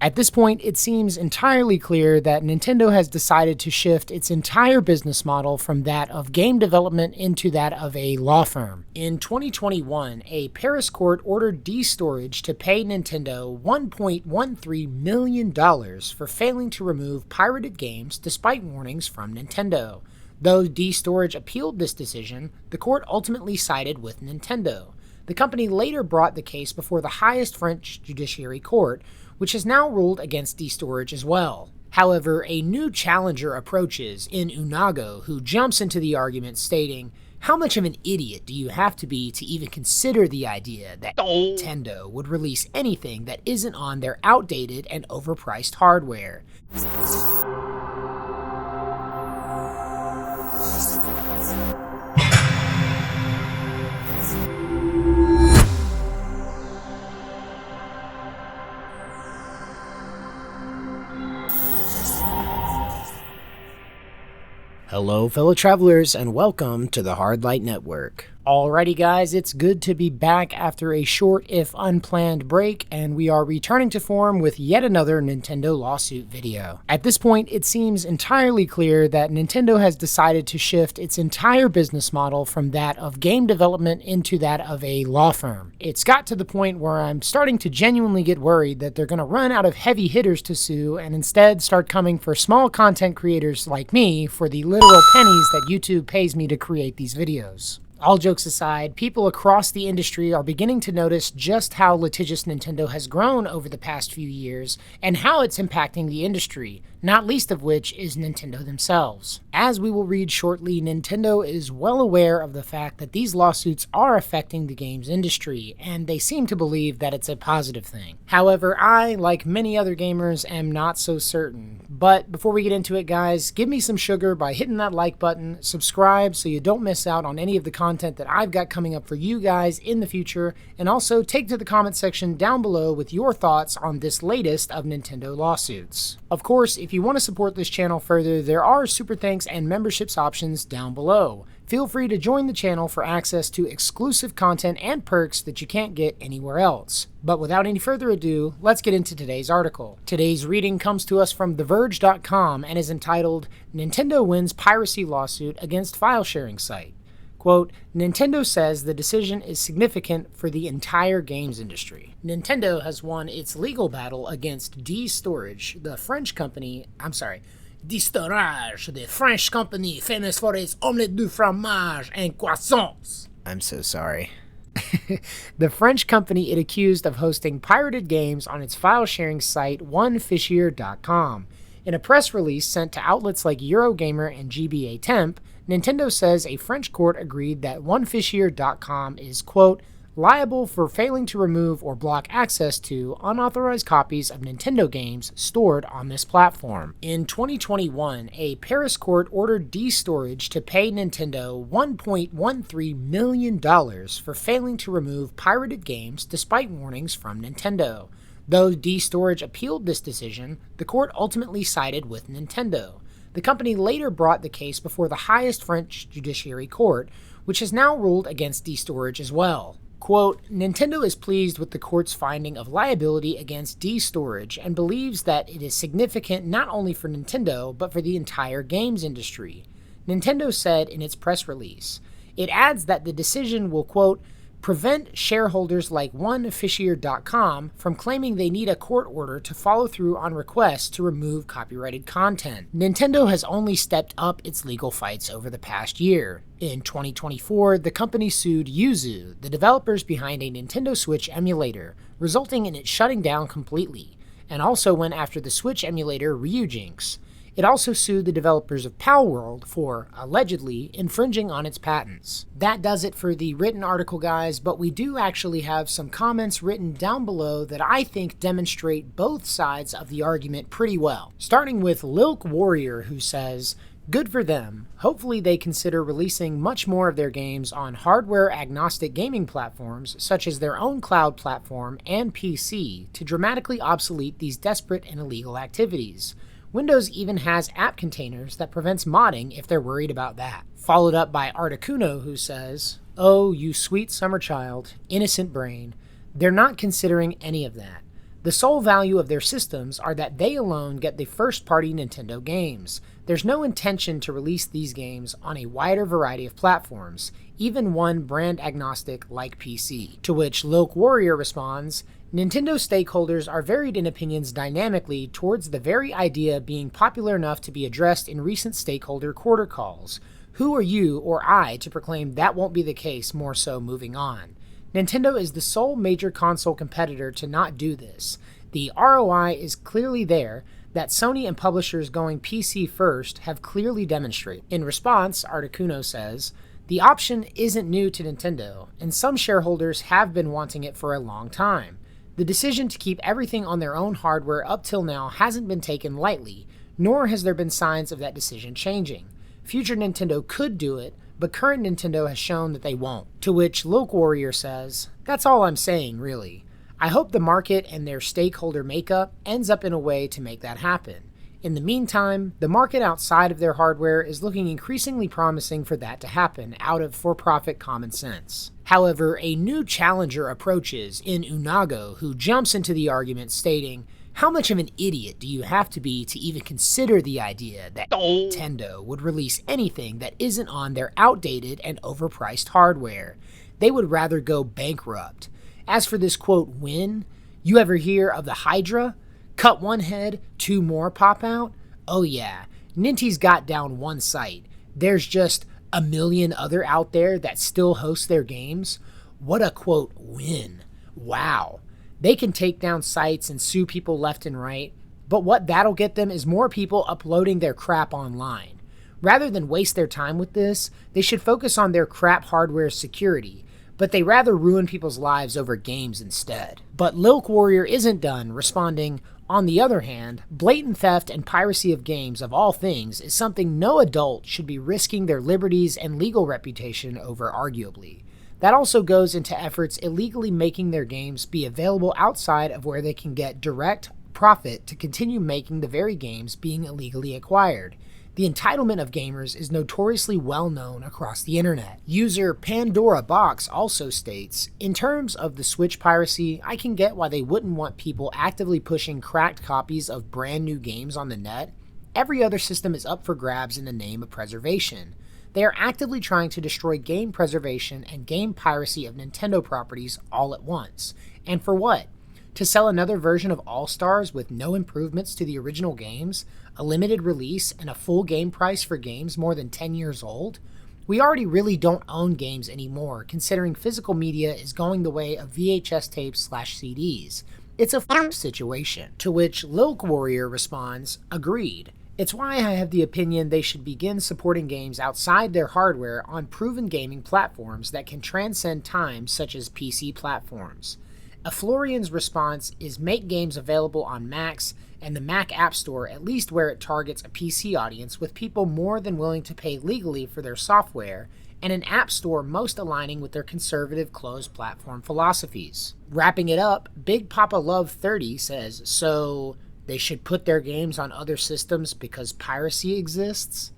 At this point, it seems entirely clear that Nintendo has decided to shift its entire business model from that of game development into that of a law firm. In 2021, a Paris court ordered D-Storage to pay Nintendo $1.13 million for failing to remove pirated games despite warnings from Nintendo. Though D-Storage appealed this decision, the court ultimately sided with Nintendo. The company later brought the case before the highest French judiciary court, which has now ruled against D-Storage as well. However, a new challenger approaches in Unago, who jumps into the argument stating, "How much of an idiot do you have to be to even consider the idea that Nintendo would release anything that isn't on their outdated and overpriced hardware?" Hello, fellow travelers, and welcome to the Hard Light Network. Alrighty guys, it's good to be back after a short if unplanned break, and we are returning to form with yet another Nintendo lawsuit video. At this point, it seems entirely clear that Nintendo has decided to shift its entire business model from that of game development into that of a law firm. It's got to the point where I'm starting to genuinely get worried that they're going to run out of heavy hitters to sue and instead start coming for small content creators like me for the literal pennies that YouTube pays me to create these videos. All jokes aside, people across the industry are beginning to notice just how litigious Nintendo has grown over the past few years and how it's impacting the industry, not least of which is Nintendo themselves. As we will read shortly, Nintendo is well aware of the fact that these lawsuits are affecting the games industry, and they seem to believe that it's a positive thing. However, I, like many other gamers, am not so certain. But before we get into it, guys, give me some sugar by hitting that like button, subscribe so you don't miss out on any of the content that I've got coming up for you guys in the future, and also take to the comment section down below with your thoughts on this latest of Nintendo lawsuits. Of course, if you want to support this channel further, there are super thanks and memberships options down below. Feel free to join the channel for access to exclusive content and perks that you can't get anywhere else. But without any further ado, let's get into today's article. Today's reading comes to us from TheVerge.com and is entitled, "Nintendo Wins Piracy Lawsuit Against File Sharing Site." Quote, Nintendo says the decision is significant for the entire games industry. Nintendo has won its legal battle against D-Storage, the French company, D-Storage, the French company famous for its omelette du fromage and croissants. I'm so sorry. The French company it accused of hosting pirated games on its file-sharing site onefishier.com. In a press release sent to outlets like Eurogamer and GBA Temp, Nintendo says a French court agreed that onefishier.com is, quote, liable for failing to remove or block access to unauthorized copies of Nintendo games stored on this platform. In 2021, a Paris court ordered D-Storage to pay Nintendo $1.13 million for failing to remove pirated games despite warnings from Nintendo. Though D-Storage appealed this decision, the court ultimately sided with Nintendo. The company later brought the case before the highest French judiciary court, which has now ruled against D-Storage as well. Quote, Nintendo is pleased with the court's finding of liability against D-Storage and believes that it is significant not only for Nintendo, but for the entire games industry. Nintendo said in its press release. It adds that the decision will, quote, prevent shareholders like onefishier.com from claiming they need a court order to follow through on requests to remove copyrighted content. Nintendo has only stepped up its legal fights over the past year. In 2024, the company sued Yuzu, the developers behind a Nintendo Switch emulator, resulting in it shutting down completely, and also went after the Switch emulator Ryujinx. It also sued the developers of Palworld for, allegedly, infringing on its patents. That does it for the written article, guys, but we do actually have some comments written down below that I think demonstrate both sides of the argument pretty well. Starting with Lilk Warrior, who says, good for them. Hopefully they consider releasing much more of their games on hardware-agnostic gaming platforms, such as their own cloud platform and PC, to dramatically obsolete these desperate and illegal activities. Windows even has app containers that prevents modding if they're worried about that. Followed up by Articuno, who says, oh, you sweet summer child, innocent brain. They're not considering any of that. The sole value of their systems are that they alone get the first-party Nintendo games. There's no intention to release these games on a wider variety of platforms, even one brand agnostic like PC. To which Loke Warrior responds, Nintendo stakeholders are varied in opinions dynamically towards the very idea being popular enough to be addressed in recent stakeholder quarter calls. Who are you or I to proclaim that won't be the case, more so moving on? Nintendo is the sole major console competitor to not do this. The ROI is clearly there, that Sony and publishers going PC first have clearly demonstrated. In response, Articuno says, the option isn't new to Nintendo, and some shareholders have been wanting it for a long time. The decision to keep everything on their own hardware up till now hasn't been taken lightly, nor has there been signs of that decision changing. Future Nintendo could do it, but current Nintendo has shown that they won't. To which Loke Warrior says, that's all I'm saying, really. I hope the market and their stakeholder makeup ends up in a way to make that happen. In the meantime, the market outside of their hardware is looking increasingly promising for that to happen out of for-profit common sense. However, a new challenger approaches in Unago, who jumps into the argument stating, how much of an idiot do you have to be to even consider the idea that Nintendo would release anything that isn't on their outdated and overpriced hardware? They would rather go bankrupt. As for this quote win, you ever hear of the Hydra? Cut one head, two more pop out? Oh yeah, Ninty's got down one site. There's just a million other out there that still host their games. What a quote win. Wow. They can take down sites and sue people left and right, but what that'll get them is more people uploading their crap online. Rather than waste their time with this, they should focus on their crap hardware security, but they rather ruin people's lives over games instead. But Loke Warrior isn't done, responding, on the other hand, blatant theft and piracy of games of all things is something no adult should be risking their liberties and legal reputation over arguably. That also goes into efforts illegally making their games be available outside of where they can get direct profit to continue making the very games being illegally acquired. The entitlement of gamers is notoriously well known across the internet. User Pandora Box also states, in terms of the Switch piracy, I can get why they wouldn't want people actively pushing cracked copies of brand new games on the net. Every other system is up for grabs in the name of preservation. They are actively trying to destroy game preservation and game piracy of Nintendo properties all at once. And for what? To sell another version of All-Stars with no improvements to the original games, a limited release, and a full game price for games more than 10 years old? We already really don't own games anymore, considering physical media is going the way of VHS tapes/CDs. It's a situation. To which Loke Warrior responds, agreed. It's why I have the opinion they should begin supporting games outside their hardware on proven gaming platforms that can transcend time, such as PC platforms. Aflorian's response is make games available on Macs and the Mac App Store, at least where it targets a PC audience with people more than willing to pay legally for their software, and an App Store most aligning with their conservative closed platform philosophies. Wrapping it up, Big Papa Love 30 says, so they should put their games on other systems because piracy exists?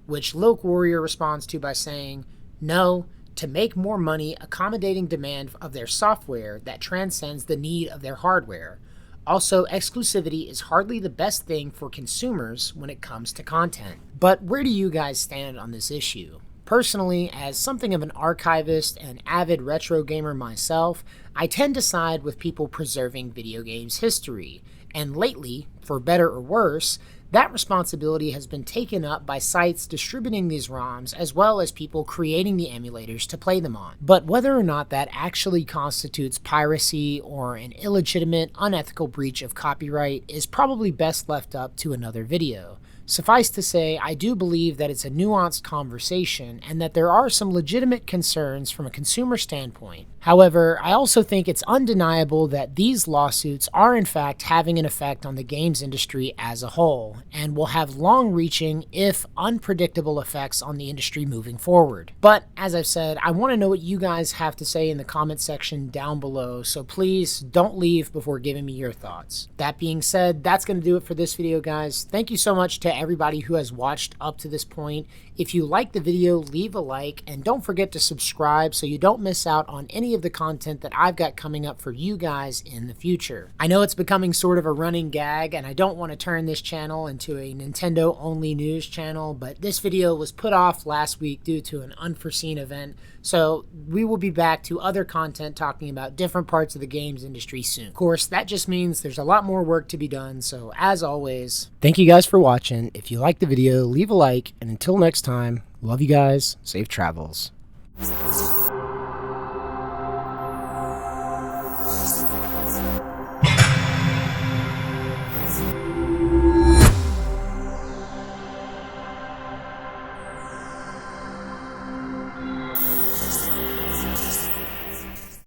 Which Loke Warrior responds to by saying, no, to make more money accommodating demand of their software that transcends the need of their hardware. Also, exclusivity is hardly the best thing for consumers when it comes to content. But where do you guys stand on this issue? Personally, as something of an archivist and avid retro gamer myself, I tend to side with people preserving video games history. And lately, for better or worse, that responsibility has been taken up by sites distributing these ROMs as well as people creating the emulators to play them on. But whether or not that actually constitutes piracy or an illegitimate, unethical breach of copyright is probably best left up to another video. Suffice to say, I do believe that it's a nuanced conversation and that there are some legitimate concerns from a consumer standpoint. However, I also think it's undeniable that these lawsuits are in fact having an effect on the games industry as a whole, and will have long-reaching, if unpredictable, effects on the industry moving forward. But, as I've said, I want to know what you guys have to say in the comment section down below, so please don't leave before giving me your thoughts. That being said, that's going to do it for this video, guys. Thank you so much to everybody who has watched up to this point. If you like the video, leave a like, and don't forget to subscribe so you don't miss out on any of the content that I've got coming up for you guys in the future. I know it's becoming sort of a running gag, and I don't want to turn this channel into a Nintendo-only news channel, but this video was put off last week due to an unforeseen event, so we will be back to other content talking about different parts of the games industry soon. Of course, that just means there's a lot more work to be done, so as always, thank you guys for watching. If you liked the video, leave a like, and until next time, love you guys, safe travels.